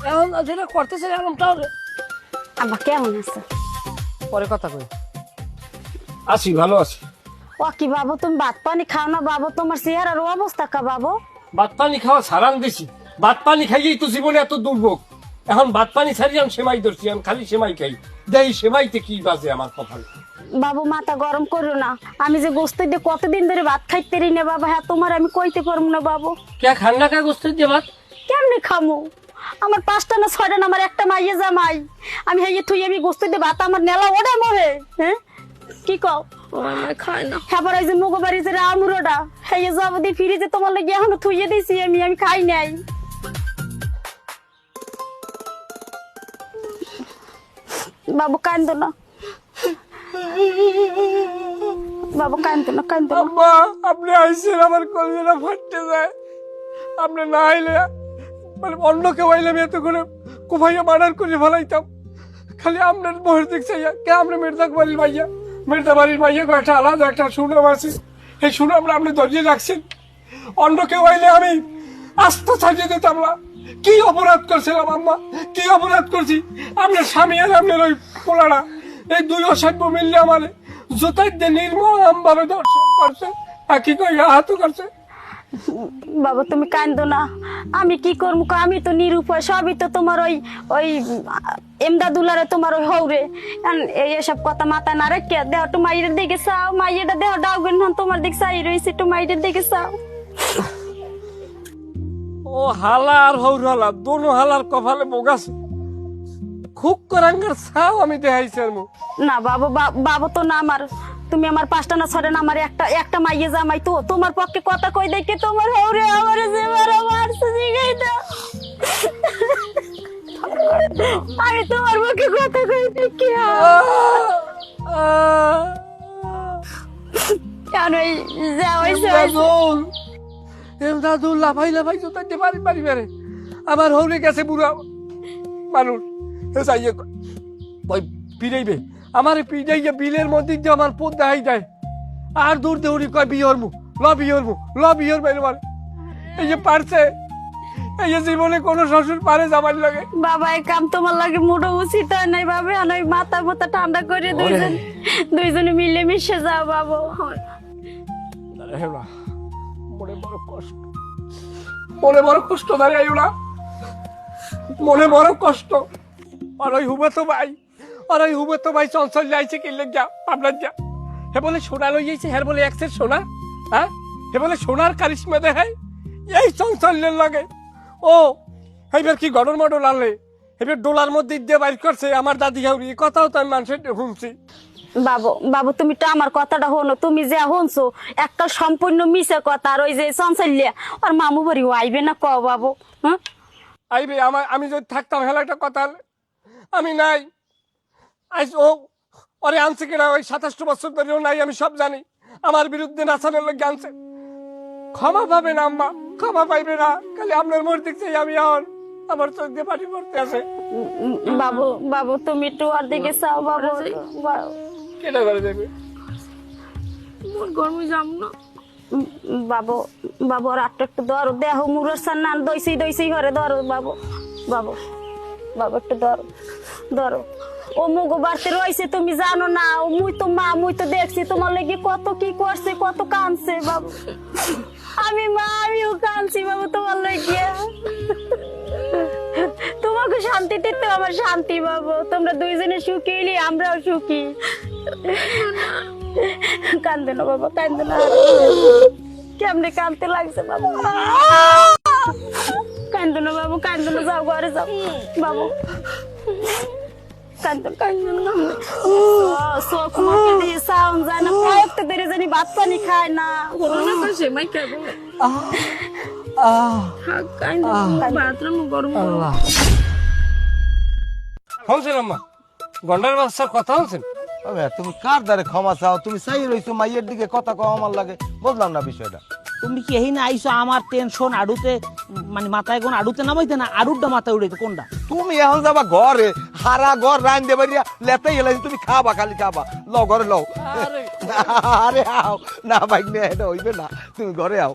এখন যেটা করতেছে এমনটাও আব্বা কেমন আছে? পরে কথা কই। আছি, ভালো আছি। ও কি বাবু, তুমি ভাত পানি খাও না বাবু? তোমার চেহারার অবস্থা কা বাবু? ভাত পানি খাওয়া ছাড়ান দিছি, ভাত পানি খাইয়েই তো জীবনে এত দুর্ভোগ। এখন ভাত পানি ছাড়ি আমি সেমাই ধরছি, আমি খালি সেমাই খাই। দেখি সেমাইতে কি বাজে আমার কপাল। বাবু মাথা গরম করো না, আমি যে গোস্ত দিয়ে কতদিন ধরে ভাত খাইতে রি না বাবা, হ্যাঁ তোমার আমি কইতে পারবো না বাবু। কে খান না কা গোস্ত দিয়ে ভাত? কেমনি খামু? আমার 5টা না 6টা না আমার একটা মাইয়ে জামাই, আমি হাইয়ে থুই আমি গোস্ত দিয়ে ভাত আমার নেলা ওড়ে মরে। হ্যাঁ কি কও? খায় না। হ্যাঁ এই যে মুগো বাড়ি যে আমুরোটা হাইয়ে যাবো দিয়ে ফিরে যে তোমার লাগে এখনো থুইয়ে দিছি আমি খাই নাই। বাবু কান্দো না, বাবু কান্দো না, কান্দো না। আম্মা, আপনি আইসেন আমার কলিজাটা ফাটতে যায়। আপনি না আইলে মানে অন্য কেউ আইলে আমি এতক্ষণে কোভাইয়া মার্ডার করে ফেলাইতাম। খালি আপনার বয়স দেখছে কে আমরা মেরদাক বাড়ির ভাইয়া, মেরদা বাড়ির ভাইয়া একটা আলাদা একটা সুনাম আছে। এই সুনাম আপনি ধরিয়ে রাখছেন। অন্য কেউ আইলে আমি আস্ত ছাড়িয়ে দিতাম না। কি অপরাধ করছিলাম আম্মা, কি অপরাধ করছি? আপনার স্বামী আর আপনার ওই পোলারা এই দুই অসভ্য মিললে আমার জোতাই দিয়ে নির্মম ভাবে দর্শন করছে, আর কি কই আহত করছে। বাবা তুমি কান্দো না, আমি কি করবো? আমি তো নিরুপায়, সবই তো তোমার ওই ওই এমদাদুল্লারে তোমার ওই হৌরে। এইসব কথা মাথা না রেখে দেহ একটু মাইয়ের দিকে চাও, মাইয়েটা দেহ ডাউবেন তোমার দিকে চাই রয়েছে, একটু মাইয়ের দিকে চাও। ও হালা আর হৌর হালা দোনো হালার কপালে বোগাছে। খুব করাঙ্গার ছাও আমি দেখাইছি আর মুখ। না বাবু, বাবু তো না আমার, তুমি আমার 5টা না 6টা না আমার একটা মাইয়ে জামাই, তো তোমার পক্ষে কথা কই দেখে তোমার হৌরে আমার যে মারছে জিগাই দাও। আমি তোমার পক্ষে কথা কই দেখি কেন এমদাদুল লাফাই লাফাই জোতাইতে পারি পারি বেড়ে আমার হৌরে গেছে বুড়া মানুষ। ওই পিড়াইবে আমার পিড়াইয়া বিলের মধ্যে দিয়ে আমার পোত দেখাই দেয়। আর দূর দেউরি কয় বিহরমু ল বিহর বাইরে মানে এই যে পারছে, এই যে জীবনে কোনো শ্বশুর পারে যাবার লাগে। বাবা এই কাম তোমার লাগে মোটো উচিত হয় নাই বাবা, আমি মাথা মাথা ঠান্ডা করে দুইজনে মিলে মিশে যাও বাবু। মনে বড় কষ্ট, মনে বড় কষ্ট দাঁড়িয়ে না, মনে বড় কষ্ট। আর ওই হুবে তো ভাই চঞ্চল যাইছে কিনলে যা পাবলার যা। হে বলে সোনা লই যাইছে, হ্যাঁ বলে একসের সোনা, হ্যাঁ হে বলে সোনার কারিশমা দেখায় এই চঞ্চলের লাগে। ও এইবার কি গডর মডল আনলে এবার ডোলার মধ্যে দিয়ে বাইর করছে আমার দাদি হাউরি, এই কথাও তো আমি মানুষের শুনছি। বাবু তুমি তো আমার কথাটা হনো, তুমি যে হনছো একটা সম্পূর্ণ মিশা কথা। আর ওই যে চঞ্চল্যা আর মামু বাড়ি আইবে না ক বাবু? হ্যাঁ আইবে, আমি যদি থাকতাম হেলা একটা কথা, আমি নাই। আজ ও ওরে আনছে কিনা ওই 27 বছর ধরেও নাই, আমি সব জানি। আমার বিরুদ্ধে নাচানোর লোক আনছে, ক্ষমা পাবে না আম্মা, ক্ষমা পাইবে না। খালি আপনার মোর দিক চাই আমি, আর আমার চোখ দিয়ে পানি পড়তে আছে। বাবু তুমি একটু আর দিকে চাও বাবু। কেটা করে দেবে মোর গরমে যাম না বাবু আর একটু ধরো, দেহ মুরের সান্নান দইসি ঘরে ধরো বাবু একটু ধরো। ও মুগো বাড়তে রয়েছে তুমি জানো না, মুই তো মা, মুই তো দেখছি তোমার লাগি কত কি করছে, কত কাঁদছে বাবু। আমিও কাঁদছি বাবু তোমার লাগিয়া। তোমাকে শান্তি দিতে আমার শান্তি বাবু, তোমরা দুইজনে সুখী হইলে আমরাও সুখী। কান্দে না বাবা, কান্দে না, কেমনে কান্দতে লাগছে বাবু। কান্দো না বাবু, কান্দো না, যাও ঘরে যাও বাবু। চোখ মুখে দিয়ে সাউন্ড যায় না, কয়েকটা দেরি জানি ভাত পানি খায় না। শুনছেন আম্মা, গন্ডার বাচ্চার কথা শুনছেন? তুমি কার দ্বারে ক্ষমা চাও? তুমি চাই রইছো মাইয়ের দিকে কথা কও আমার লাগে, বুঝলাম না বিষয়টা। তুমি কি এই না আইসো আমার টেনশন আড়ুতে, মানে মাথায় কোন আড়ুতে নামাইতে না আড়ুটা মাথায় উড়াইতে কোনটা? তুমি এখন যাবা ঘরে, হারা ঘর রান দেবে লেতাই এলাই, তুমি খাবা, খালি খাবা। লও ঘরে লও। আরে আও না ভাই, এটা হইবে না, তুমি ঘরে আও।